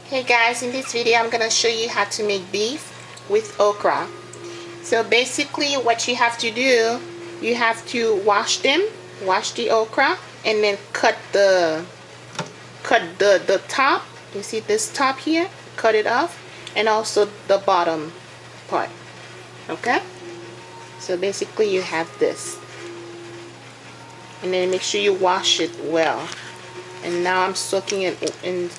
Hey guys, in this video I'm gonna show you how to make beef with okra. So basically what you have to do, you have to wash the okra, and then cut the top. You see this top here? Cut it off, and also the bottom part. Okay? So basically you have this. And then make sure you wash it well. And now I'm soaking it in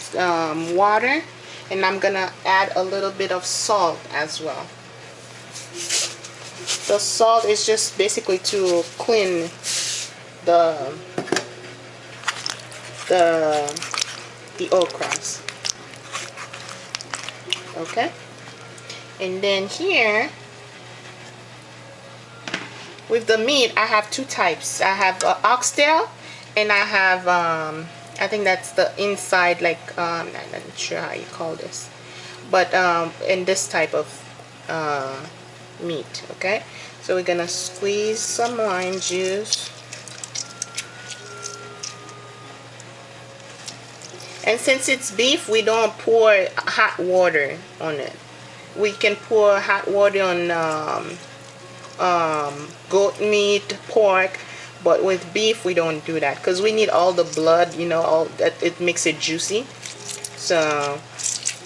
water, and I'm gonna add a little bit of salt as well. The salt is just basically to clean the okras. Okay, and then here with the meat I have two types. I have oxtail, and I have I think that's the inside, like I'm not sure how you call this, but in this type of meat. Okay, so we're gonna squeeze some lime juice, and since it's beef, we don't pour hot water on it. We can pour hot water on goat meat, pork, but with beef we don't do that because we need all the blood, you know, all that, it makes it juicy. So,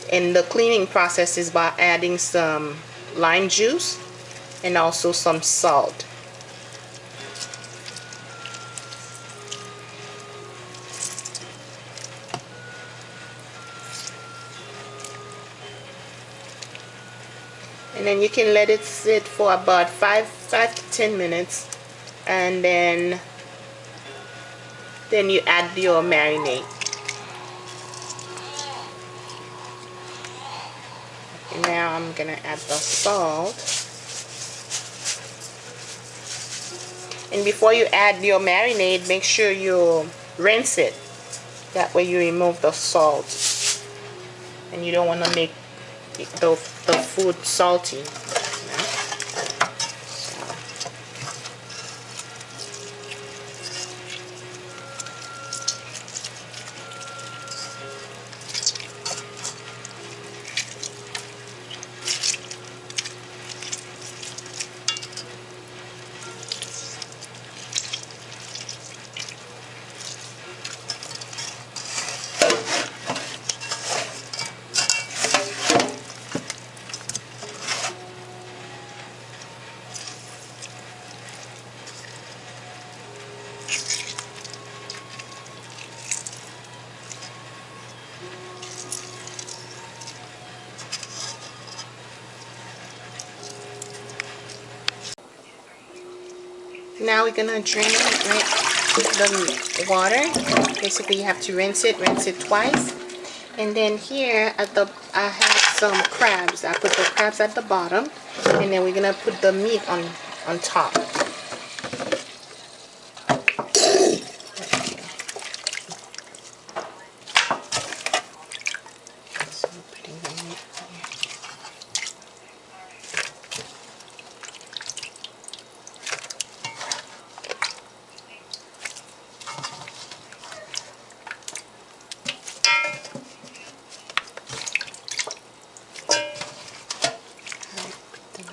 and the cleaning process is by adding some lime juice and also some salt. And then you can let it sit for about 5 to 10 minutes, and then you add your marinade. And now I'm gonna add the salt. And before you add your marinade, make sure you rinse it. That way you remove the salt. And you don't want to make the food salty. You know? Now we're gonna drain the water. Basically, you have to rinse it twice. And then here at I have some crabs. I put the crabs at the bottom, and then we're gonna put the meat on top. So I'm putting the meat here.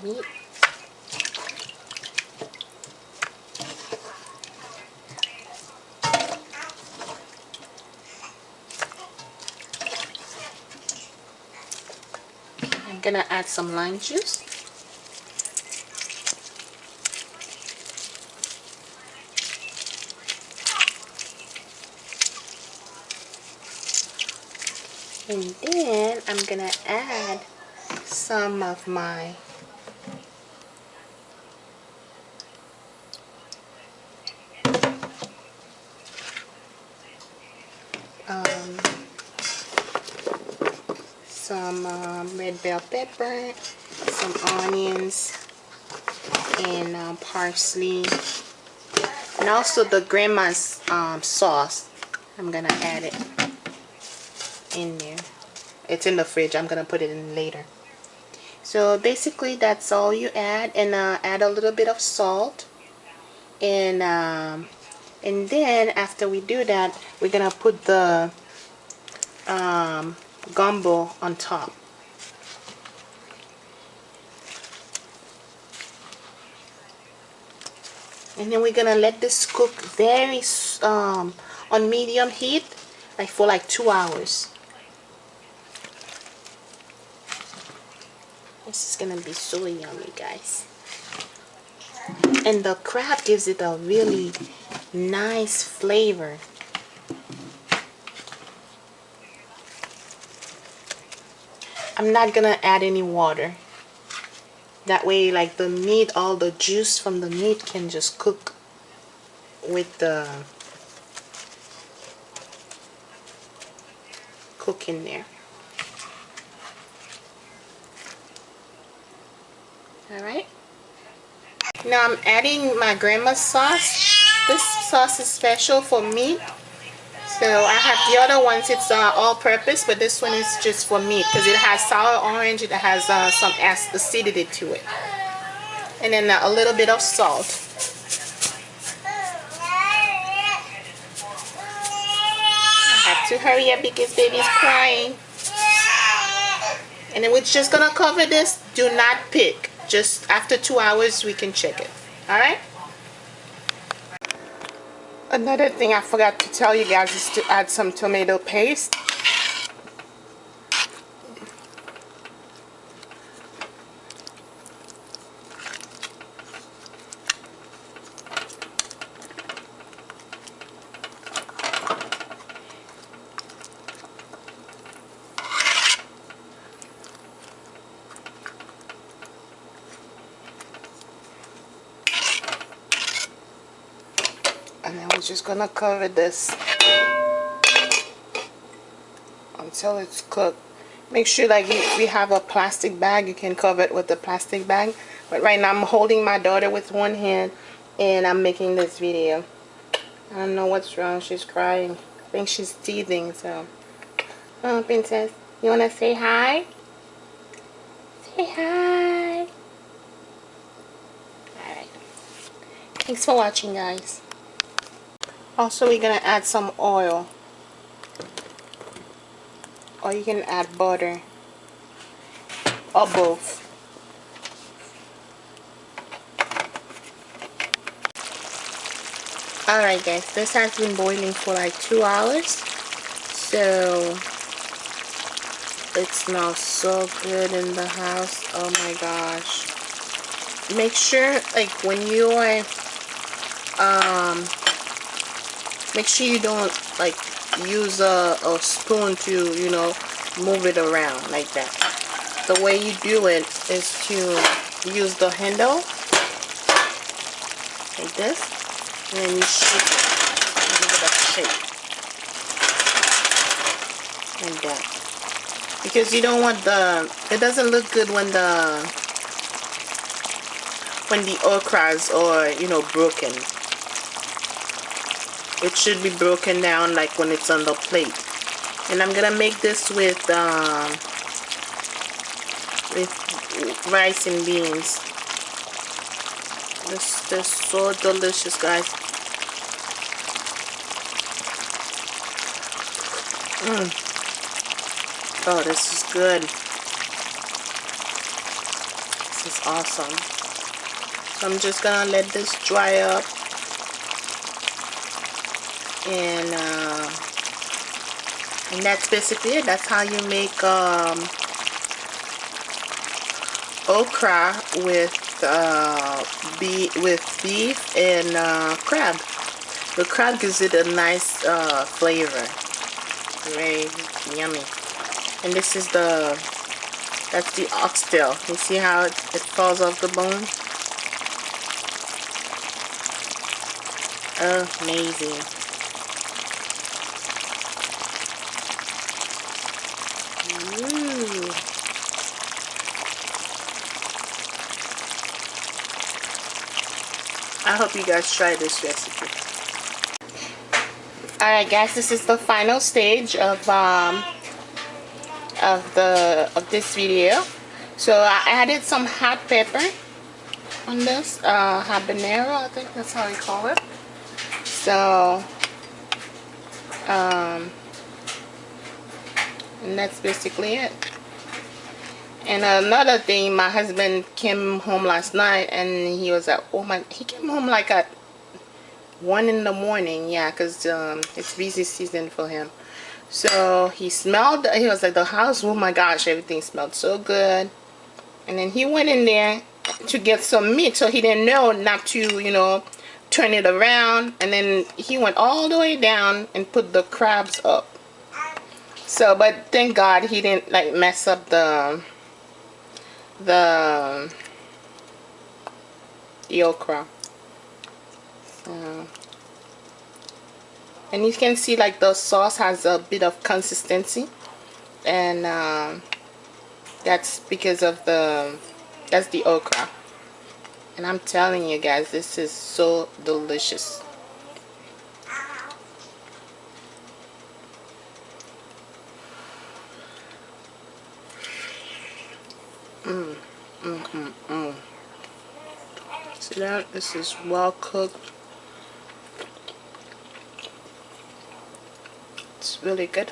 Meat. I'm gonna add some lime juice. And then I'm gonna add some of my some red bell pepper, some onions, and parsley, and also the grandma's sauce. I'm gonna add it in there. It's in the fridge. I'm gonna put it in later. So basically that's all you add, and add a little bit of salt, and then after we do that, we're gonna put the gumbo on top. And then we're gonna let this cook very on medium heat, like for like 2 hours. This is gonna be so yummy, guys. And the crab gives it a really nice flavor. I'm not gonna add any water. That way, like the meat, all the juice from the meat can just cook with the cook in there. Alright. Now I'm adding my grandma's sauce. This sauce is special for meat. So I have the other ones, it's all-purpose, but this one is just for meat because it has sour orange, it has some acidity to it. And then a little bit of salt. I have to hurry up because baby's crying. And then we're just gonna cover this. Do not pick. Just after 2 hours we can check it. Alright? Another thing I forgot to tell you guys is to add some tomato paste. And then we're just gonna cover this until it's cooked. Make sure like we have a plastic bag, you can cover it with the plastic bag. But right now I'm holding my daughter with one hand and I'm making this video. I don't know what's wrong, she's crying. I think she's teething, so. Oh, princess, you wanna say hi? Say hi. Alright. Thanks for watching, guys. Also, we're gonna add some oil, or you can add butter, or both. Alright guys, this has been boiling for like 2 hours, so it smells so good in the house. Oh my gosh. Make sure like when you are make sure you don't like use a spoon to, you know, move it around like that. The way you do it is to use the handle like this, and then you shake it and give it a shake like that. Because you don't want it doesn't look good when the okras are, you know, broken. It should be broken down like when it's on the plate. And I'm gonna make this with rice and beans. This is so delicious, guys. Oh, this is good. This is awesome. So I'm just gonna let this dry up. And that's basically it. That's how you make okra with beef and crab. The crab gives it a nice flavor. Very yummy. And this is that's the oxtail. You see how it falls off the bone? Amazing. Ooh. I hope you guys try this recipe. Alright guys, this is the final stage of this video. So I added some hot pepper on this, habanero, I think that's how you call it. So And that's basically it. And another thing, my husband came home last night and he was at, oh my, he came home like at 1 in the morning, yeah, because it's busy season for him. So he smelled, he was like, the house, oh my gosh, everything smelled so good. And then he went in there to get some meat, so he didn't know not to, you know, turn it around. And then he went all the way down and put the crabs up. So, but thank God he didn't like mess up the okra. So, and you can see like the sauce has a bit of consistency, and that's because of that's the okra. And I'm telling you guys, this is so delicious. See that? This is well cooked. It's really good.